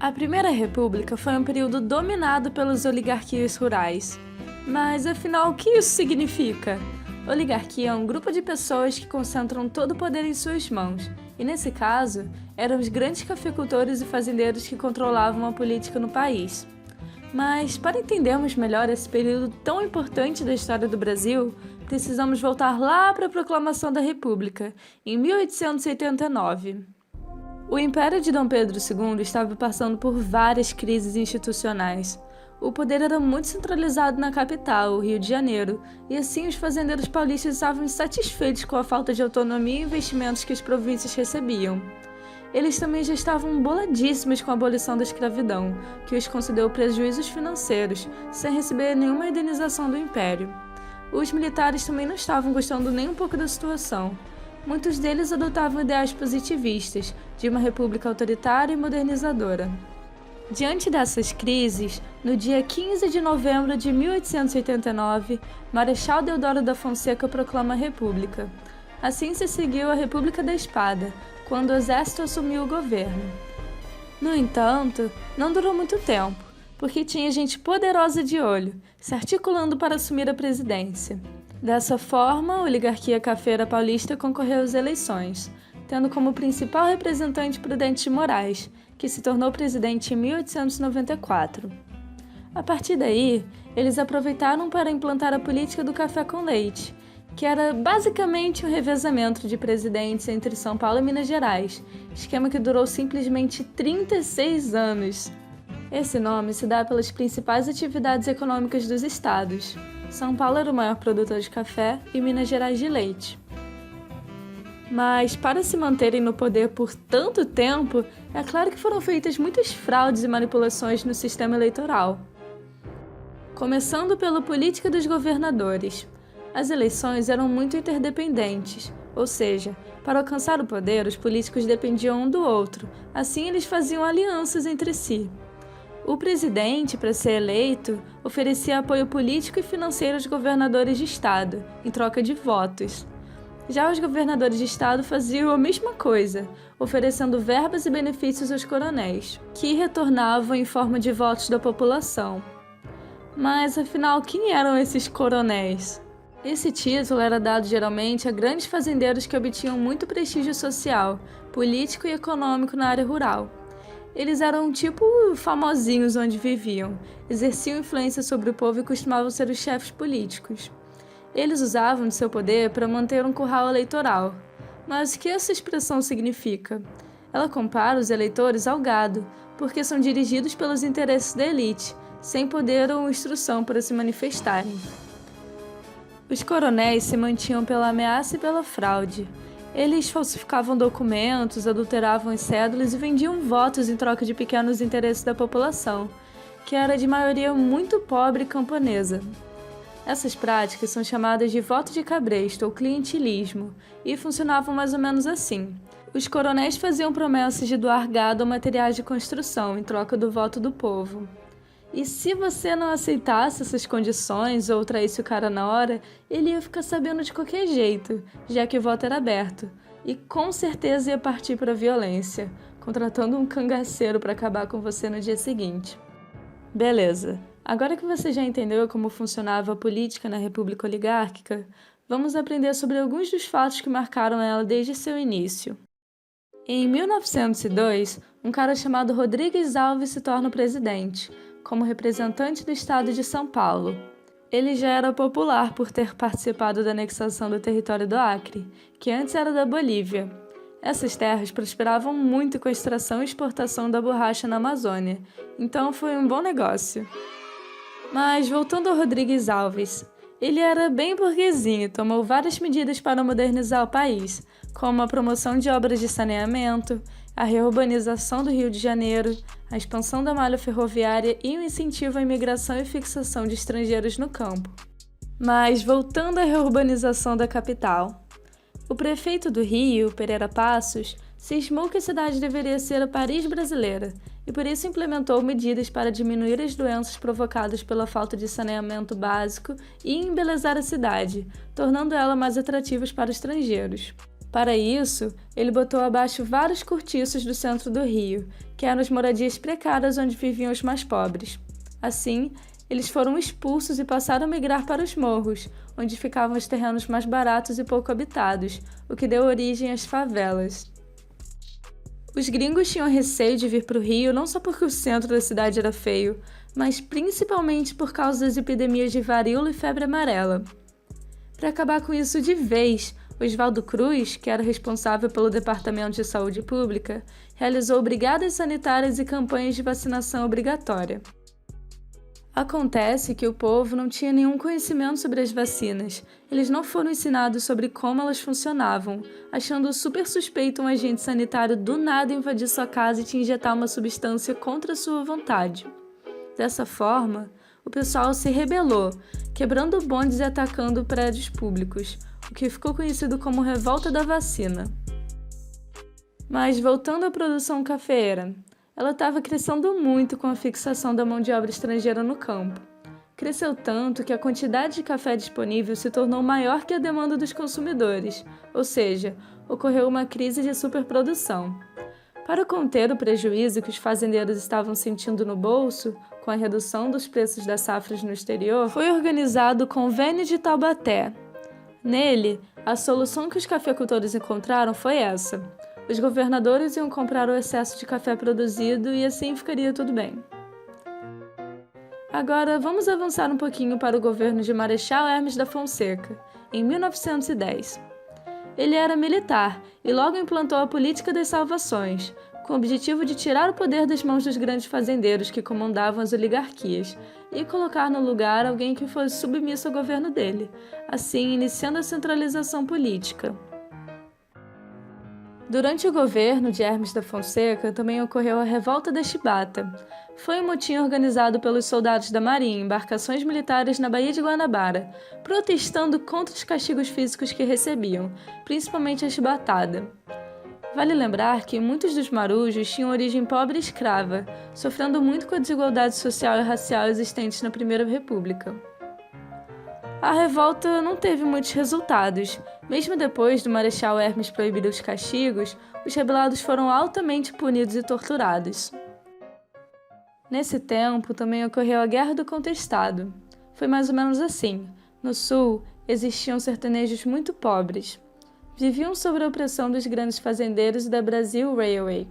A Primeira República foi um período dominado pelas oligarquias rurais. Mas, afinal, o que isso significa? Oligarquia é um grupo de pessoas que concentram todo o poder em suas mãos, e nesse caso, eram os grandes cafeicultores e fazendeiros que controlavam a política no país. Mas, para entendermos melhor esse período tão importante da história do Brasil, precisamos voltar lá para a Proclamação da República, em 1889. O Império de Dom Pedro II estava passando por várias crises institucionais. O poder era muito centralizado na capital, o Rio de Janeiro, e assim os fazendeiros paulistas estavam insatisfeitos com a falta de autonomia e investimentos que as províncias recebiam. Eles também já estavam boladíssimos com a abolição da escravidão, que os concedeu prejuízos financeiros, sem receber nenhuma indenização do Império. Os militares também não estavam gostando nem um pouco da situação. Muitos deles adotavam ideais positivistas, de uma república autoritária e modernizadora. Diante dessas crises, no dia 15 de novembro de 1889, Marechal Deodoro da Fonseca proclama a República. Assim se seguiu a República da Espada, quando o exército assumiu o governo. No entanto, não durou muito tempo, porque tinha gente poderosa de olho, se articulando para assumir a presidência. Dessa forma, a oligarquia cafeira paulista concorreu às eleições, tendo como principal representante Prudente de Moraes, que se tornou presidente em 1894. A partir daí, eles aproveitaram para implantar a política do café com leite, que era basicamente um revezamento de presidentes entre São Paulo e Minas Gerais, esquema que durou simplesmente 36 anos. Esse nome se dá pelas principais atividades econômicas dos estados. São Paulo era o maior produtor de café e Minas Gerais de leite. Mas, para se manterem no poder por tanto tempo, é claro que foram feitas muitas fraudes e manipulações no sistema eleitoral. Começando pela política dos governadores. As eleições eram muito interdependentes, ou seja, para alcançar o poder, os políticos dependiam um do outro, assim eles faziam alianças entre si. O presidente, para ser eleito, oferecia apoio político e financeiro aos governadores de estado, em troca de votos. Já os governadores de estado faziam a mesma coisa, oferecendo verbas e benefícios aos coronéis, que retornavam em forma de votos da população. Mas, afinal, quem eram esses coronéis? Esse título era dado geralmente a grandes fazendeiros que obtinham muito prestígio social, político e econômico na área rural. Eles eram tipo famosinhos onde viviam, exerciam influência sobre o povo e costumavam ser os chefes políticos. Eles usavam de seu poder para manter um curral eleitoral. Mas o que essa expressão significa? Ela compara os eleitores ao gado, porque são dirigidos pelos interesses da elite, sem poder ou instrução para se manifestarem. Os coronéis se mantinham pela ameaça e pela fraude. Eles falsificavam documentos, adulteravam as cédulas e vendiam votos em troca de pequenos interesses da população, que era de maioria muito pobre e camponesa. Essas práticas são chamadas de voto de cabresto ou clientelismo e funcionavam mais ou menos assim. Os coronéis faziam promessas de doar gado ou materiais de construção em troca do voto do povo. E se você não aceitasse essas condições ou traísse o cara na hora, ele ia ficar sabendo de qualquer jeito, já que o voto era aberto, e com certeza ia partir para a violência, contratando um cangaceiro para acabar com você no dia seguinte. Beleza, agora que você já entendeu como funcionava a política na República Oligárquica, vamos aprender sobre alguns dos fatos que marcaram ela desde seu início. Em 1902, um cara chamado Rodrigues Alves se torna presidente, como representante do estado de São Paulo. Ele já era popular por ter participado da anexação do território do Acre, que antes era da Bolívia. Essas terras prosperavam muito com a extração e exportação da borracha na Amazônia, então foi um bom negócio. Mas voltando ao Rodrigues Alves, ele era bem burguesinho e tomou várias medidas para modernizar o país, como a promoção de obras de saneamento, a reurbanização do Rio de Janeiro, a expansão da malha ferroviária e o incentivo à imigração e fixação de estrangeiros no campo. Mas voltando à reurbanização da capital, o prefeito do Rio, Pereira Passos, cismou que a cidade deveria ser a Paris brasileira e por isso implementou medidas para diminuir as doenças provocadas pela falta de saneamento básico e embelezar a cidade, tornando ela mais atrativa para estrangeiros. Para isso, ele botou abaixo vários cortiços do centro do Rio, que eram as moradias precárias onde viviam os mais pobres. Assim, eles foram expulsos e passaram a migrar para os morros, onde ficavam os terrenos mais baratos e pouco habitados, o que deu origem às favelas. Os gringos tinham receio de vir para o Rio não só porque o centro da cidade era feio, mas principalmente por causa das epidemias de varíola e febre amarela. Para acabar com isso de vez, Oswaldo Cruz, que era responsável pelo Departamento de Saúde Pública, realizou brigadas sanitárias e campanhas de vacinação obrigatória. Acontece que o povo não tinha nenhum conhecimento sobre as vacinas. Eles não foram ensinados sobre como elas funcionavam, achando super suspeito um agente sanitário do nada invadir sua casa e te injetar uma substância contra sua vontade. Dessa forma, o pessoal se rebelou, quebrando bondes e atacando prédios públicos, o que ficou conhecido como Revolta da Vacina. Mas voltando à produção cafeeira, ela estava crescendo muito com a fixação da mão de obra estrangeira no campo. Cresceu tanto que a quantidade de café disponível se tornou maior que a demanda dos consumidores, ou seja, ocorreu uma crise de superprodução. Para conter o prejuízo que os fazendeiros estavam sentindo no bolso, com a redução dos preços das safras no exterior, foi organizado o Convênio de Taubaté. Nele, a solução que os cafeicultores encontraram foi essa: os governadores iam comprar o excesso de café produzido e assim ficaria tudo bem. Agora, vamos avançar um pouquinho para o governo de Marechal Hermes da Fonseca, em 1910. Ele era militar e logo implantou a política das salvações, com o objetivo de tirar o poder das mãos dos grandes fazendeiros que comandavam as oligarquias e colocar no lugar alguém que fosse submisso ao governo dele, assim iniciando a centralização política. Durante o governo de Hermes da Fonseca também ocorreu a Revolta da Chibata. Foi um motim organizado pelos soldados da Marinha em embarcações militares na Baía de Guanabara, protestando contra os castigos físicos que recebiam, principalmente a chibatada. Vale lembrar que muitos dos marujos tinham origem pobre e escrava, sofrendo muito com a desigualdade social e racial existentes na Primeira República. A revolta não teve muitos resultados. Mesmo depois do Marechal Hermes proibir os castigos, os rebelados foram altamente punidos e torturados. Nesse tempo, também ocorreu a Guerra do Contestado. Foi mais ou menos assim. No sul, existiam sertanejos muito pobres. Viviam sob a opressão dos grandes fazendeiros e da Brasil Railway.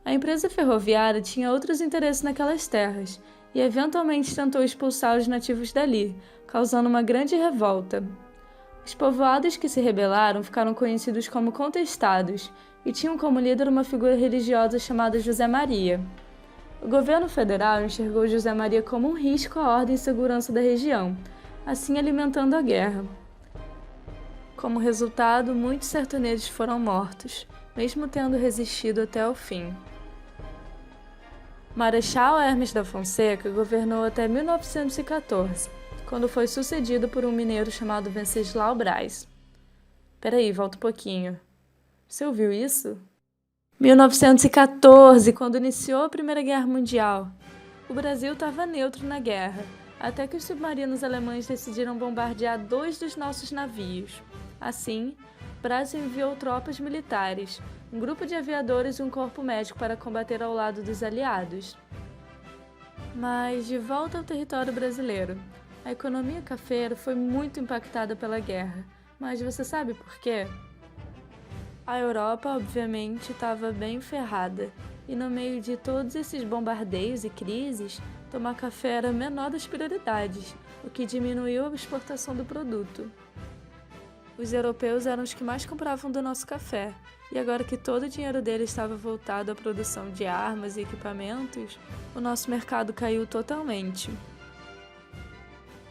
A empresa ferroviária tinha outros interesses naquelas terras e eventualmente tentou expulsar os nativos dali, causando uma grande revolta. Os povoados que se rebelaram ficaram conhecidos como contestados e tinham como líder uma figura religiosa chamada José Maria. O governo federal enxergou José Maria como um risco à ordem e segurança da região, assim alimentando a guerra. Como resultado, muitos sertanejos foram mortos, mesmo tendo resistido até o fim. Marechal Hermes da Fonseca governou até 1914, quando foi sucedido por um mineiro chamado Venceslau Braz. Peraí, volta um pouquinho. Você ouviu isso? 1914, quando iniciou a Primeira Guerra Mundial. O Brasil estava neutro na guerra, até que os submarinos alemães decidiram bombardear 2 dos nossos navios. Assim, Braz enviou tropas militares, um grupo de aviadores e um corpo médico para combater ao lado dos aliados. Mas, de volta ao território brasileiro, a economia cafeira foi muito impactada pela guerra. Mas você sabe por quê? A Europa, obviamente, estava bem ferrada, e no meio de todos esses bombardeios e crises, tomar café era a menor das prioridades, o que diminuiu a exportação do produto. Os europeus eram os que mais compravam do nosso café, e agora que todo o dinheiro deles estava voltado à produção de armas e equipamentos, o nosso mercado caiu totalmente.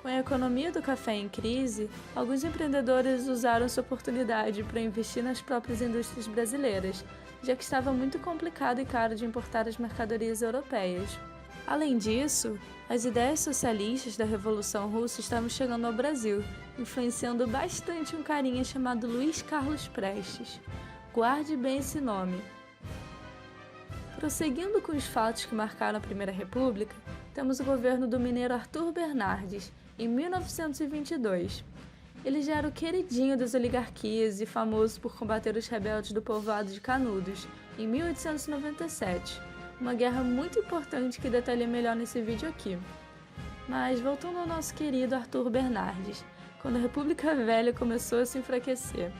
Com a economia do café em crise, alguns empreendedores usaram essa oportunidade para investir nas próprias indústrias brasileiras, já que estava muito complicado e caro de importar as mercadorias europeias. Além disso, as ideias socialistas da Revolução Russa estavam chegando ao Brasil, influenciando bastante um carinha chamado Luiz Carlos Prestes. Guarde bem esse nome. Prosseguindo com os fatos que marcaram a Primeira República, temos o governo do mineiro Arthur Bernardes, em 1922. Ele já era o queridinho das oligarquias e famoso por combater os rebeldes do povoado de Canudos, em 1897. Uma guerra muito importante que detalhei melhor nesse vídeo aqui. Mas voltando ao nosso querido Arthur Bernardes, quando a República Velha começou a se enfraquecer.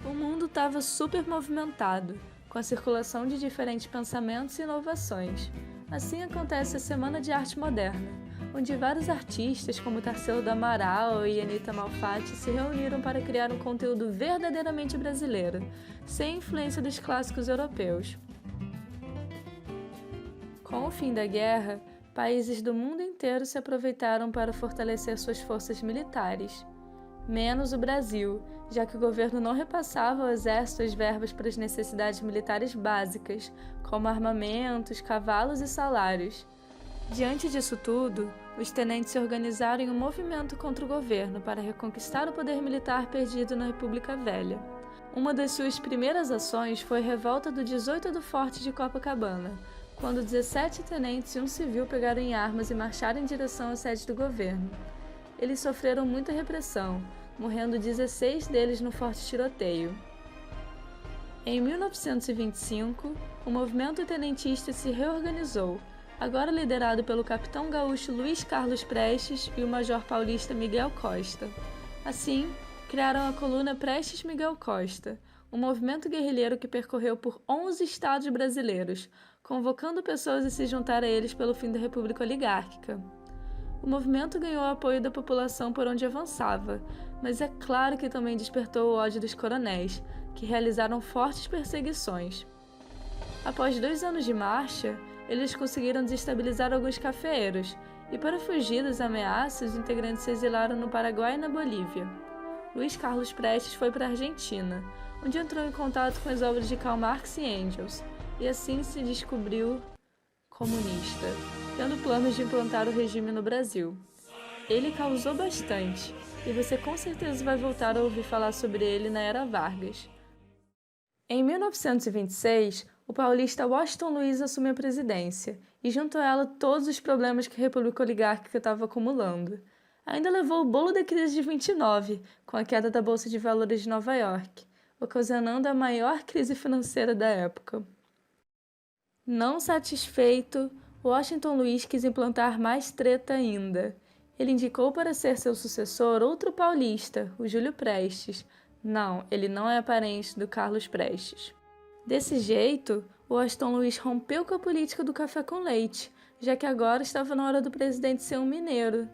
O mundo estava super movimentado, com a circulação de diferentes pensamentos e inovações. Assim acontece a Semana de Arte Moderna, onde vários artistas como Tarsila do Amaral e Anita Malfatti se reuniram para criar um conteúdo verdadeiramente brasileiro, sem influência dos clássicos europeus. Com o fim da guerra, países do mundo inteiro se aproveitaram para fortalecer suas forças militares. Menos o Brasil, já que o governo não repassava ao exército as verbas para as necessidades militares básicas, como armamentos, cavalos e salários. Diante disso tudo, os tenentes se organizaram em um movimento contra o governo para reconquistar o poder militar perdido na República Velha. Uma das suas primeiras ações foi a revolta do 18 do Forte de Copacabana, quando 17 tenentes e um civil pegaram em armas e marcharam em direção à sede do governo. Eles sofreram muita repressão, morrendo 16 deles no forte tiroteio. Em 1925, o movimento tenentista se reorganizou, agora liderado pelo capitão gaúcho Luiz Carlos Prestes e o major paulista Miguel Costa. Assim, criaram a coluna Prestes Miguel Costa, um movimento guerrilheiro que percorreu por 11 estados brasileiros, convocando pessoas a se juntar a eles pelo fim da República Oligárquica. O movimento ganhou o apoio da população por onde avançava, mas é claro que também despertou o ódio dos coronéis, que realizaram fortes perseguições. Após 2 anos de marcha, eles conseguiram desestabilizar alguns cafeeiros, e para fugir das ameaças, os integrantes se exilaram no Paraguai e na Bolívia. Luiz Carlos Prestes foi para a Argentina, onde entrou em contato com as obras de Karl Marx e Engels, e assim se descobriu comunista, tendo planos de implantar o regime no Brasil. Ele causou bastante, e você com certeza vai voltar a ouvir falar sobre ele na Era Vargas. Em 1926, o paulista Washington Luiz assume a presidência, e junto a ela todos os problemas que a República Oligárquica estava acumulando. Ainda levou o bolo da crise de 29, com a queda da Bolsa de Valores de Nova York, ocasionando a maior crise financeira da época. Não satisfeito, Washington Luiz quis implantar mais treta ainda. Ele indicou para ser seu sucessor outro paulista, o Júlio Prestes. Não, ele não é parente do Carlos Prestes. Desse jeito, Washington Luiz rompeu com a política do café com leite, já que agora estava na hora do presidente ser um mineiro.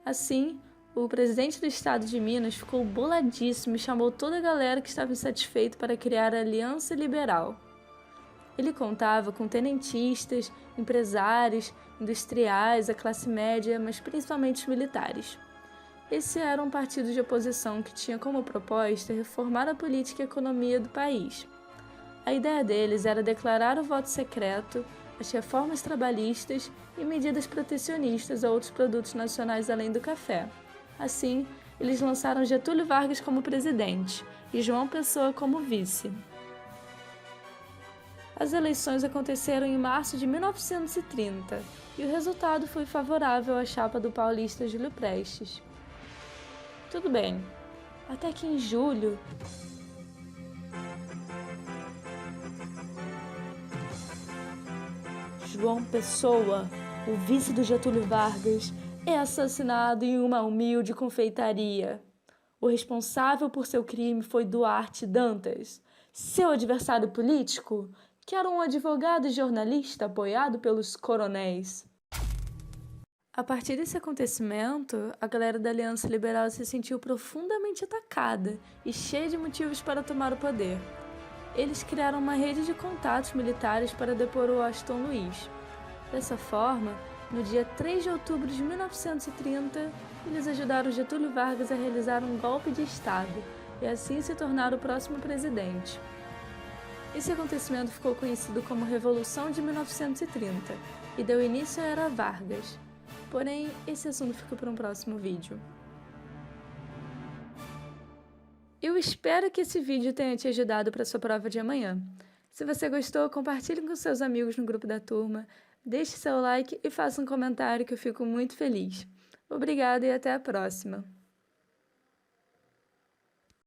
Assim, o presidente do estado de Minas ficou boladíssimo e chamou toda a galera que estava insatisfeita para criar a Aliança Liberal. Ele contava com tenentistas, empresários, industriais, a classe média, mas principalmente os militares. Esse era um partido de oposição que tinha como proposta reformar a política e a economia do país. A ideia deles era declarar o voto secreto, as reformas trabalhistas e medidas protecionistas a outros produtos nacionais além do café. Assim, eles lançaram Getúlio Vargas como presidente e João Pessoa como vice. As eleições aconteceram em março de 1930 e o resultado foi favorável à chapa do paulista Júlio Prestes. Tudo bem, até que em julho, João Pessoa, o vice do Getúlio Vargas, é assassinado em uma humilde confeitaria. O responsável por seu crime foi Duarte Dantas, seu adversário político, que era um advogado e jornalista apoiado pelos coronéis. A partir desse acontecimento, a galera da Aliança Liberal se sentiu profundamente atacada e cheia de motivos para tomar o poder. Eles criaram uma rede de contatos militares para depor o Washington Luiz. Dessa forma, no dia 3 de outubro de 1930, eles ajudaram Getúlio Vargas a realizar um golpe de Estado e assim se tornar o próximo presidente. Esse acontecimento ficou conhecido como Revolução de 1930 e deu início à Era Vargas. Porém, esse assunto fica para um próximo vídeo. Eu espero que esse vídeo tenha te ajudado para sua prova de amanhã. Se você gostou, compartilhe com seus amigos no grupo da turma, deixe seu like e faça um comentário que eu fico muito feliz. Obrigada e até a próxima!